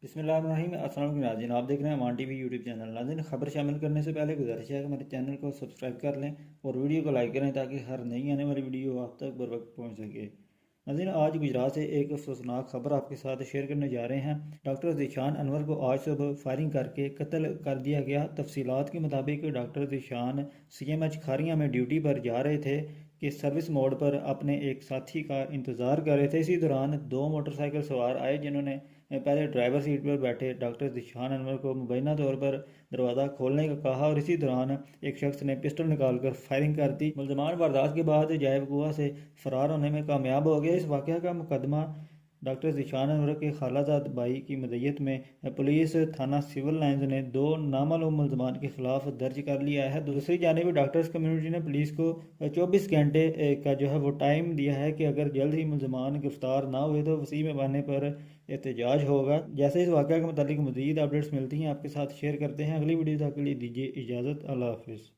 बिस्मिल्लाहिर्रहमानिर्रहीम। अस्सलाम वालेकुम नाज़रीन, आप देख रहे हैं मान टीवी यूट्यूब चैनल। नाज़रीन, खबर शामिल करने से पहले गुजारिश है कि हमारे चैनल को सब्सक्राइब कर लें और वीडियो को लाइक करें ताकि हर नई आने वाली वीडियो आप तक बर वक्त पहुँच सके। नाज़रीन, आज गुजरात से एक अफसोसनाक खबर आपके साथ शेयर करने जा रहे हैं। डॉक्टर ज़ीशान अनवर को आज सुबह फायरिंग करके कत्ल कर दिया गया। तफसीलात के मुताबिक डॉक्टर ज़ीशान CMH खारियाँ में ड्यूटी पर जा रहे थे कि सर्विस मोड पर अपने एक साथी का इंतज़ार कर रहे थे। इसी दौरान दो मोटरसाइकिल सवार आए जिन्होंने पहले ड्राइवर सीट पर बैठे डॉक्टर ज़ीशान अनवर को मुबैना तौर पर दरवाज़ा खोलने का कहा और इसी दौरान एक शख्स ने पिस्टल निकालकर फायरिंग कर दी। मुलजमान वारदात के बाद जायबकुआ से फरार होने में कामयाब हो गया। इस वाक़या का मुकदमा डॉक्टर ज़ीशान अनवर के खालाजाद भाई की मदयत में पुलिस थाना सिविल लाइंस ने दो नामालूम मुलजमान के खिलाफ दर्ज कर लिया है। दूसरी जानिब डॉक्टर्स कम्युनिटी ने पुलिस को 24 घंटे का जो है वो टाइम दिया है कि अगर जल्द ही मुलजमान गिरफ्तार ना हुए तो वसी पैमाने पर एहतजाज होगा। जैसे इस वाक़या के मुतालिक मज़ीद अपडेट्स मिलती हैं आपके साथ शेयर करते हैं। अगली वीडियो तक के लिए दीजिए इजाज़त। अल्लाह हाफिज़।